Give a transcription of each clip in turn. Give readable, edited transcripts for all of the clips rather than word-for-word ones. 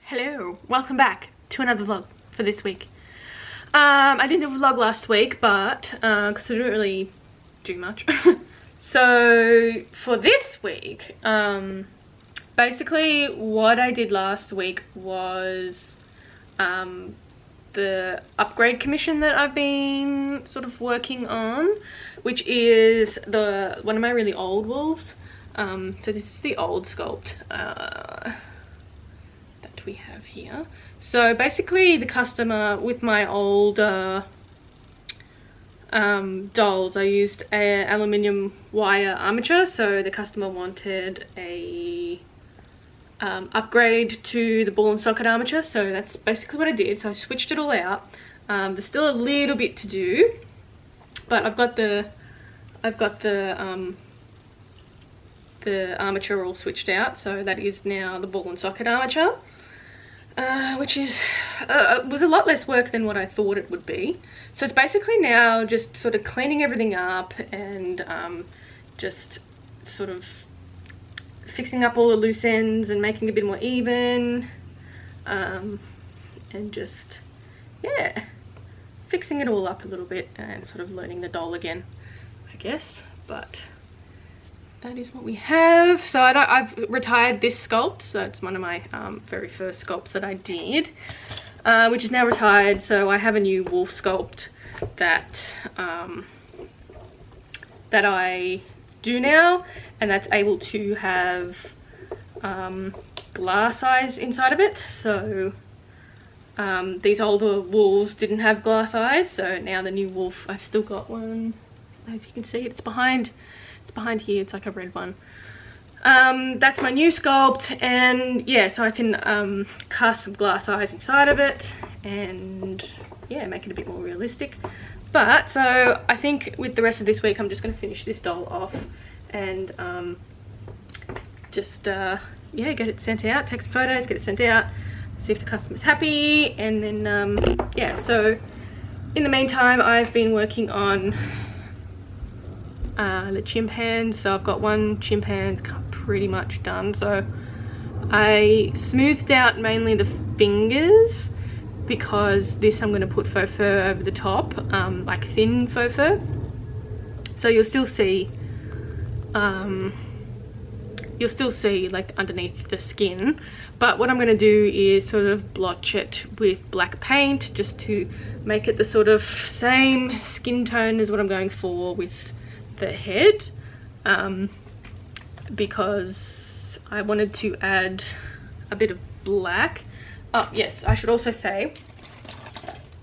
Hello, welcome back to another vlog for this week. I didn't do a vlog last week, but because I didn't really do much. So for this week, basically what I did last week was the upgrade commission that I've been sort of working on, which is one of my really old wolves. So this is the old sculpt that we have here. So basically the customer, with my old dolls, I used a aluminium wire armature, so the customer wanted a upgrade to the ball and socket armature, so that's basically what I did. So I switched it all out. There's still a little bit to do, but I've got the armature all switched out, so that is now the ball and socket armature, which is was a lot less work than what I thought it would be. So it's basically now just sort of cleaning everything up and just sort of fixing up all the loose ends and making it a bit more even, and just, yeah, fixing it all up a little bit and sort of learning the doll again, I guess. But that is what we have. So I've retired this sculpt, so it's one of my very first sculpts that I did, which is now retired. So I have a new Wolf Sculpt that that I do now, and that's able to have glass eyes inside of it. So these older wolves didn't have glass eyes, so now the new wolf, I've still got one. I don't know if you can see it, it's behind here, it's like a red one. That's my new sculpt, and yeah, so I can cast some glass eyes inside of it and yeah, make it a bit more realistic. But so I think with the rest of this week I'm just going to finish this doll off and just yeah, get it sent out, take some photos, get it sent out, see if the customer's happy, and then yeah, so in the meantime I've been working on the chimp hands. So I've got one chimp hand pretty much done. So I smoothed out mainly the fingers, because this I'm going to put faux fur over the top, like thin faux fur. So you'll still see like underneath the skin, but what I'm going to do is sort of blotch it with black paint just to make it the sort of same skin tone as what I'm going for with the head, because I wanted to add a bit of black. Oh yes, I should also say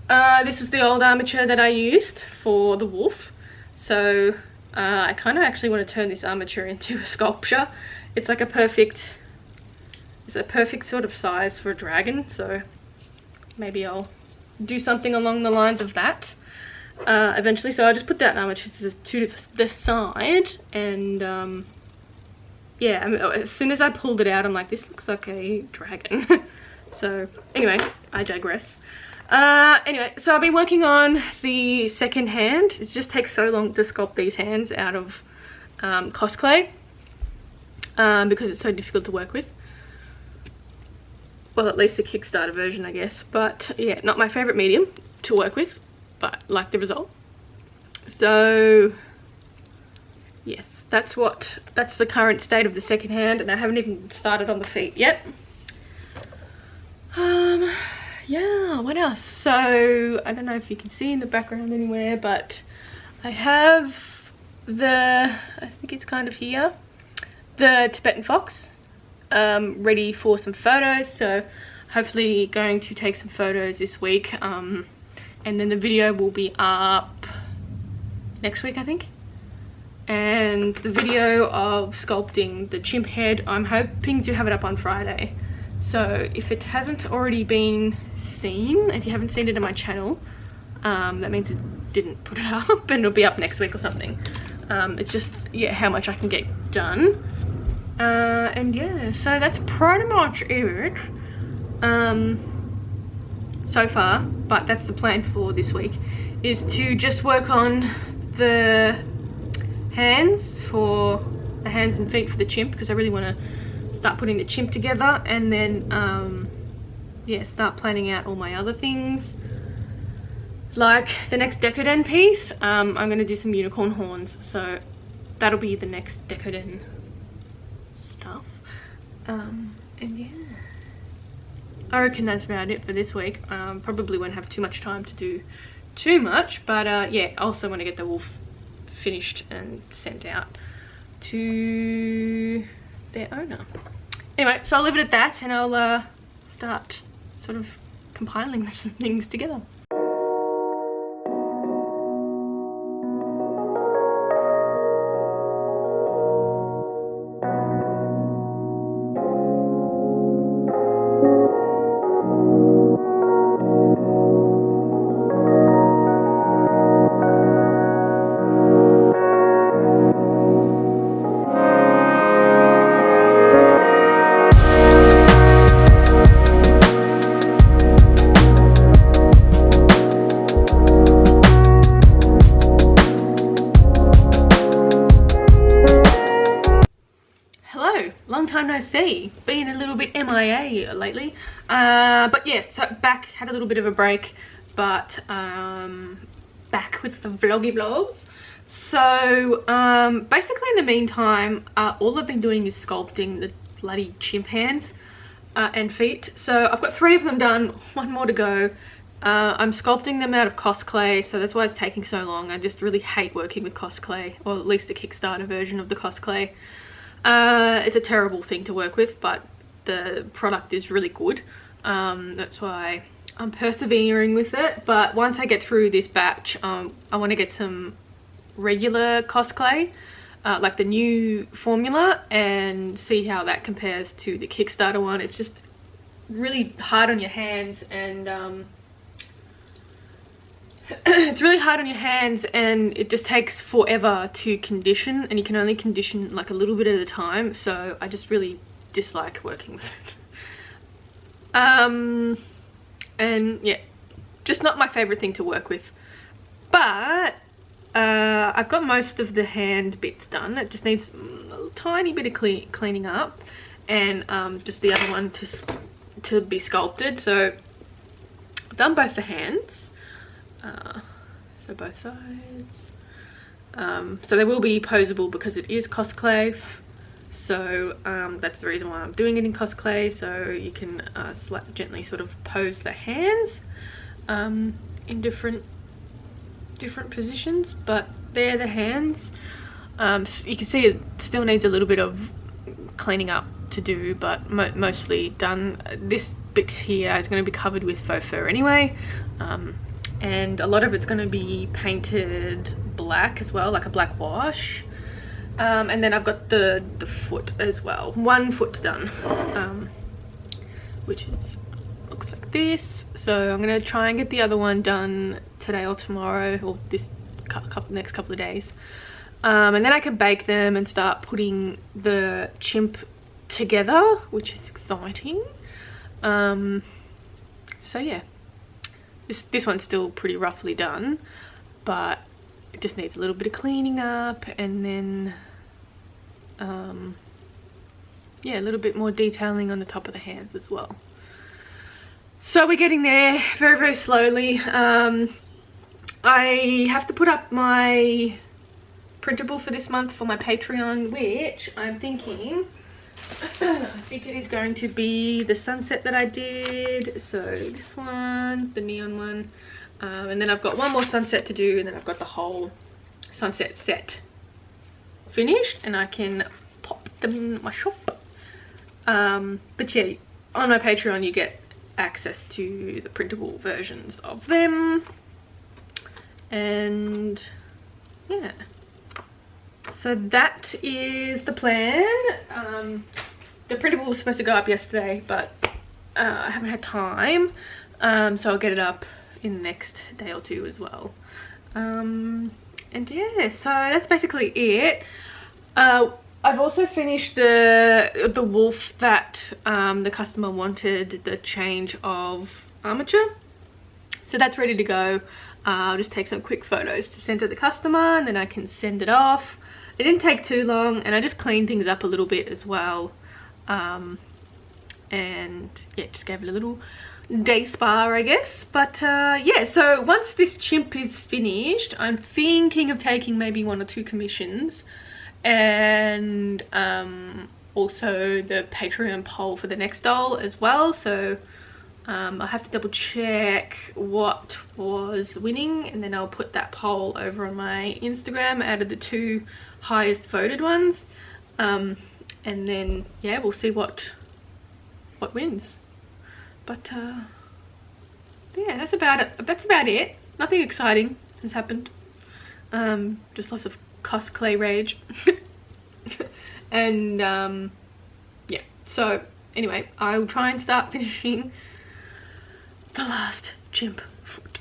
this was the old armature that I used for the wolf. So I kind of actually want to turn this armature into a sculpture. It's like it's a perfect sort of size for a dragon, so maybe I'll do something along the lines of that eventually. So I just put that armature to the side, and yeah, I mean, as soon as I pulled it out I'm like, this looks like a dragon. So anyway, I digress. Anyway, so I've been working on the second hand. It just takes so long to sculpt these hands out of cos clay, because it's so difficult to work with. Well, at least the Kickstarter version, I guess. But yeah, not my favorite medium to work with, but like the result. So yes, that's the current state of the second hand, and I haven't even started on the feet yet. Yeah, what else? So I don't know if you can see in the background anywhere, but I have I think it's kind of here, the Tibetan fox ready for some photos. So hopefully going to take some photos this week, and then the video will be up next week, I think. And the video of sculpting the chimp head, I'm hoping to have it up on Friday. So if it hasn't already been seen, if you haven't seen it on my channel, that means it didn't put it up, and it'll be up next week or something. It's just, yeah, how much I can get done. And yeah, so that's pretty much it so far, but that's the plan for this week, is to just work on the hands and feet for the chimp, because I really want to start putting the chimp together, and then yeah, start planning out all my other things. Like the next Decoden piece, I'm going to do some unicorn horns, so that'll be the next Decoden stuff. And yeah, I reckon that's about it for this week. Probably won't have too much time to do too much, but yeah, I also want to get the wolf finished and sent out to their owner. Anyway, so I'll leave it at that, and I'll start sort of compiling some things together. Long time no see. Been a little bit MIA lately. But yes, so back, had a little bit of a break, but back with the vloggy vlogs. So basically in the meantime, all I've been doing is sculpting the bloody chimp hands and feet. So I've got 3 of them done, 1 more to go. I'm sculpting them out of Cost Clay, so that's why it's taking so long. I just really hate working with Cost Clay, or at least the Kickstarter version of the Cost Clay. It's a terrible thing to work with, but the product is really good. That's why I'm persevering with it. But once I get through this batch, I want to get some regular Cost Clay, like the new formula, and see how that compares to the Kickstarter one. It's just really hard on your hands, and it's really hard on your hands, and it just takes forever to condition, and you can only condition like a little bit at a time, so I just really dislike working with it. And yeah, just not my favorite thing to work with. But I've got most of the hand bits done. It just needs a tiny bit of cleaning up, and just the other one to be sculpted. So I've done both the hands. So both sides. So they will be posable because it is Cost Clay. So that's the reason why I'm doing it in Cost Clay, so you can gently sort of pose the hands in different positions. But they're the hands. So you can see it still needs a little bit of cleaning up to do, but mostly done. This bit here is going to be covered with faux fur anyway. And a lot of it's going to be painted black as well, like a black wash. And then I've got the foot as well. 1 foot done, which looks like this. So I'm going to try and get the other one done today or tomorrow, or this next couple of days. And then I can bake them and start putting the chimp together, which is exciting. So yeah. This one's still pretty roughly done, but it just needs a little bit of cleaning up, and then yeah, a little bit more detailing on the top of the hands as well. So we're getting there very, very slowly. I have to put up my printable for this month for my Patreon, which I'm thinking I think it is going to be the sunset that I did. So this one, the neon one, and then I've got 1 more sunset to do, and then I've got the whole sunset set finished, and I can pop them in my shop. But yeah, on my Patreon you get access to the printable versions of them, and yeah. So that is the plan. The printable was supposed to go up yesterday, but I haven't had time, so I'll get it up in the next day or 2 as well. And yeah, so that's basically it. I've also finished the wolf that the customer wanted, the change of armature, so that's ready to go. I'll just take some quick photos to send to the customer, and then I can send it off. It didn't take too long, and I just cleaned things up a little bit as well. And and yeah, just gave it a little day spa, I guess. But yeah, so once this chimp is finished, I'm thinking of taking maybe 1 or 2 commissions, and also the Patreon poll for the next doll as well. So I'll have to double check what was winning, and then I'll put that poll over on my Instagram out of the 2 highest voted ones, and then yeah, we'll see what wins. But yeah, that's about it. Nothing exciting has happened. Just lots of cosplay rage. And yeah, so anyway, I will try and start finishing the last chimp foot.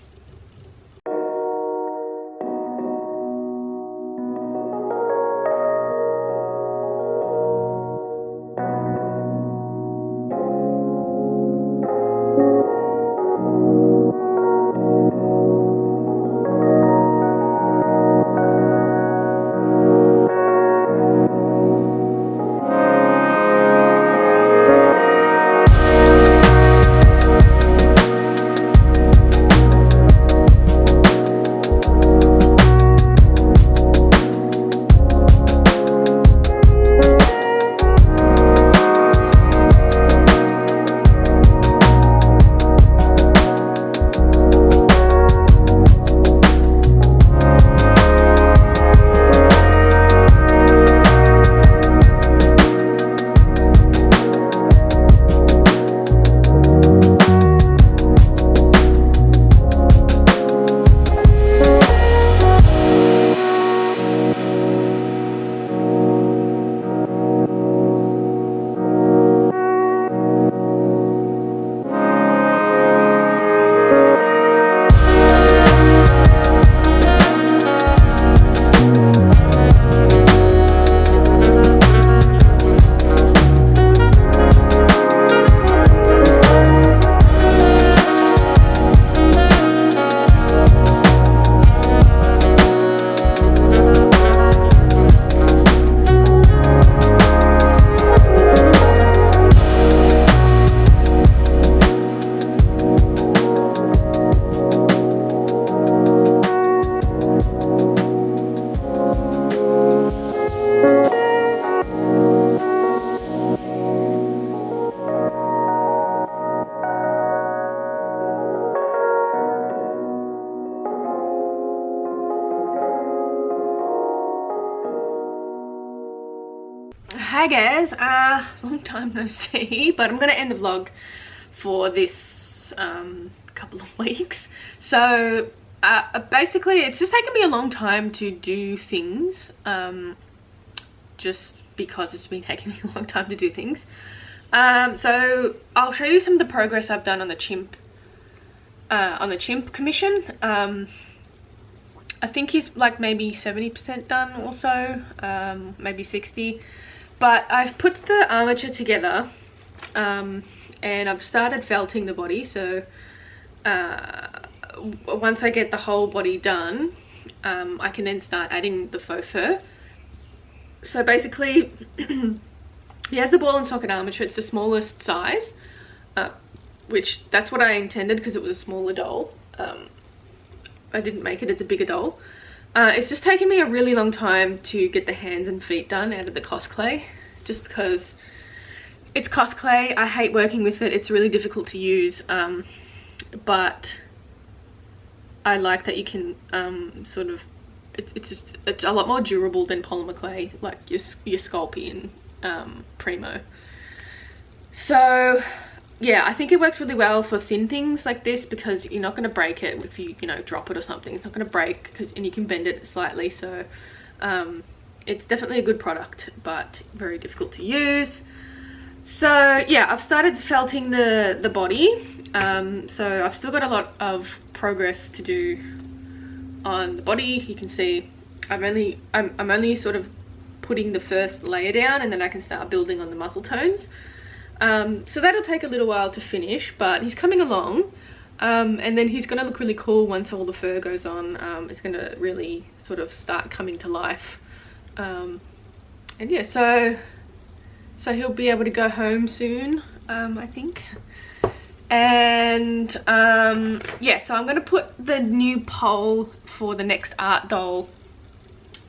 Hi guys, long time no see, but I'm gonna end the vlog for this couple of weeks. So basically it's just taken me a long time to do things, just because it's been taking me a long time to do things. So I'll show you some of the progress I've done on the Chimp Commission. I think he's like maybe 70% done or so, maybe 60. But I've put the armature together, and I've started felting the body. So once I get the whole body done, I can then start adding the faux fur. So basically, he has the ball and socket armature. It's the smallest size, which that's what I intended because it was a smaller doll. I didn't make it, it's a bigger doll. It's just taken me a really long time to get the hands and feet done out of the cosplay, just because it's cosplay. I hate working with it. It's really difficult to use, but I like that you can sort of, it's a lot more durable than polymer clay, like your Sculpting Primo. So yeah, I think it works really well for thin things like this, because you're not going to break it if you drop it or something. It's not going to break, and you can bend it slightly. So it's definitely a good product, but very difficult to use. So yeah, I've started felting the body. So I've still got a lot of progress to do on the body. You can see I'm only sort of putting the first layer down, and then I can start building on the muscle tones. So that'll take a little while to finish, but he's coming along, and then he's gonna look really cool once all the fur goes on. It's gonna really sort of start coming to life, and yeah, so he'll be able to go home soon, I think. And yeah, so I'm going to put the new poll for the next art doll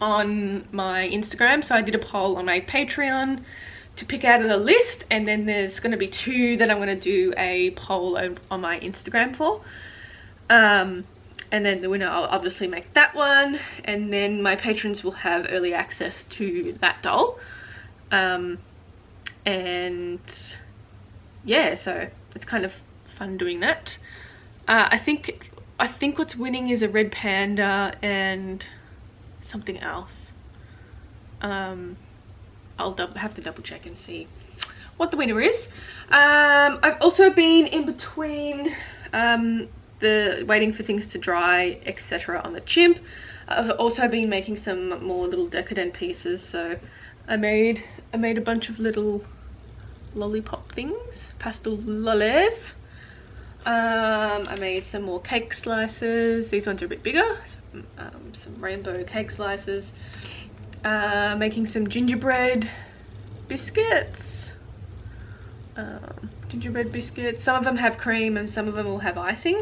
on my Instagram. So I did a poll on my Patreon to pick out of the list, and then there's going to be 2 that I'm going to do a poll on my Instagram for. And then the winner, I'll obviously make that one, and then my patrons will have early access to that doll. And yeah, so it's kind of fun doing that. I think what's winning is a red panda and something else. I'll have to double check and see what the winner is. I've also been in between the waiting for things to dry, etc. on the Chimp. I've also been making some more little decadent pieces. So I made a bunch of little lollipop things, pastel lollies. I made some more cake slices. These ones are a bit bigger. Some rainbow cake slices. Making some gingerbread biscuits. Gingerbread biscuits. Some of them have cream and some of them will have icing.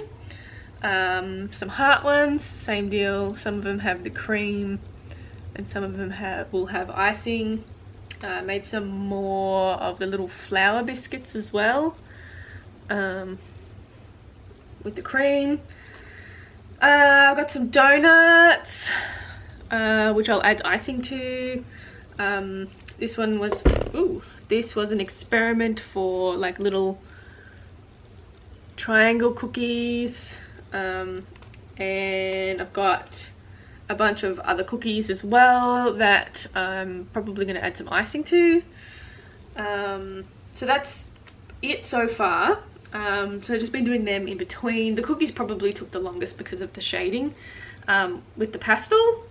Some heart ones, same deal. Some of them have the cream and some of them will have icing. Made some more of the little flower biscuits as well, with the cream. I've got some donuts, which I'll add icing to. This was an experiment for like little triangle cookies, and I've got a bunch of other cookies as well that I'm probably going to add some icing to. So that's it so far. So I've just been doing them in between. The cookies probably took the longest because of the shading with the pastel,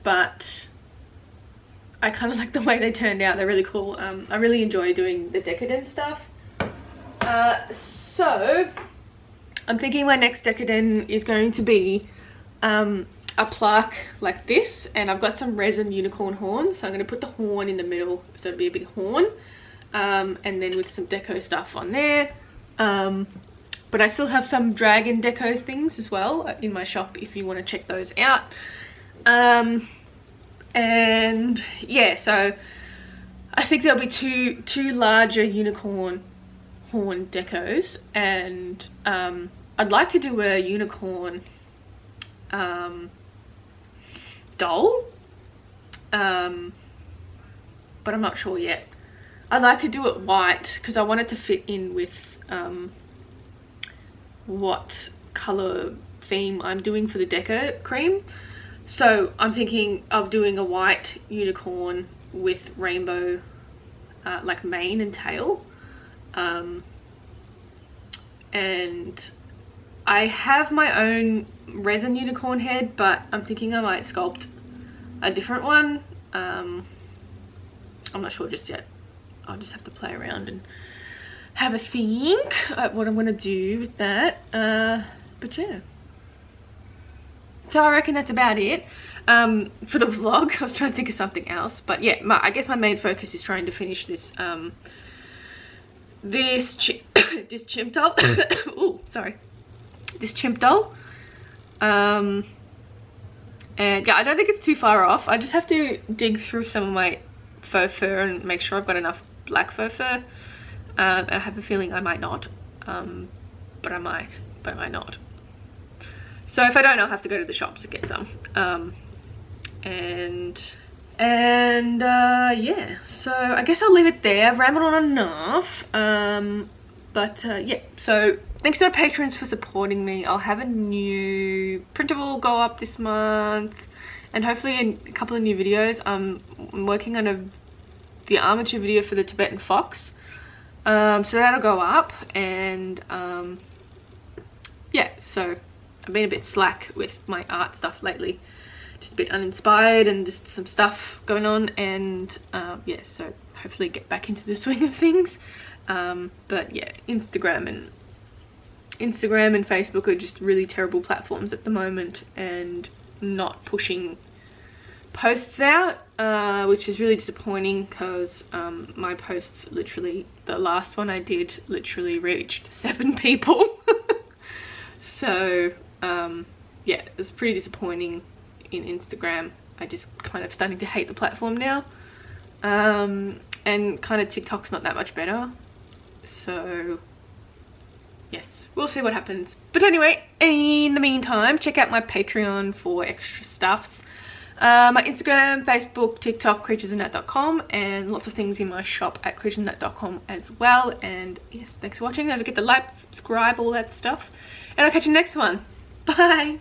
but I kind of like the way they turned out. They're really cool. I really enjoy doing the decadent stuff. So I'm thinking my next decadent is going to be a plaque like this, and I've got some resin unicorn horns, so I'm going to put the horn in the middle so it'll be a big horn, and then with some deco stuff on there. But I still have some dragon deco things as well in my shop if you want to check those out. And yeah, so I think there'll be two larger unicorn horn decos, and I'd like to do a unicorn doll, but I'm not sure yet. I'd like to do it white because I want it to fit in with what color theme I'm doing for the deco cream. So I'm thinking of doing a white unicorn with rainbow like mane and tail, and I have my own resin unicorn head, but I'm thinking I might sculpt a different one. I'm not sure just yet. I'll just have to play around and have a think what I'm gonna do with that. But yeah, so I reckon that's about it for the vlog. I was trying to think of something else, but yeah, I guess my main focus is trying to finish this this chimp doll. Oh, sorry, this chimp doll. And yeah, I don't think it's too far off. I just have to dig through some of my faux fur and make sure I've got enough black faux fur. I have a feeling I might not, but I might not. So if I don't, I'll have to go to the shops to get some. And yeah, so I guess I'll leave it there. I've rambled on enough. But yeah, so thanks to our patrons for supporting me. I'll have a new printable go up this month, and hopefully a couple of new videos. I'm working on the Armature video for the Tibetan fox, so that'll go up. And yeah, so I've been a bit slack with my art stuff lately, just a bit uninspired and just some stuff going on, and yeah, so hopefully get back into the swing of things. But yeah, Instagram and Facebook are just really terrible platforms at the moment, and not pushing posts out, which is really disappointing because my posts, literally the last one I did literally reached 7 people. So yeah, it's pretty disappointing in Instagram. I just kind of starting to hate the platform now, and kind of TikTok's not that much better. So yes, we'll see what happens. But anyway, in the meantime, check out my Patreon for extra stuffs. My Instagram, Facebook, TikTok, creaturesandnat.com, and lots of things in my shop at creaturesandnat.com as well. And yes, thanks for watching. Don't forget to like, subscribe, all that stuff. And I'll catch you next one. Bye!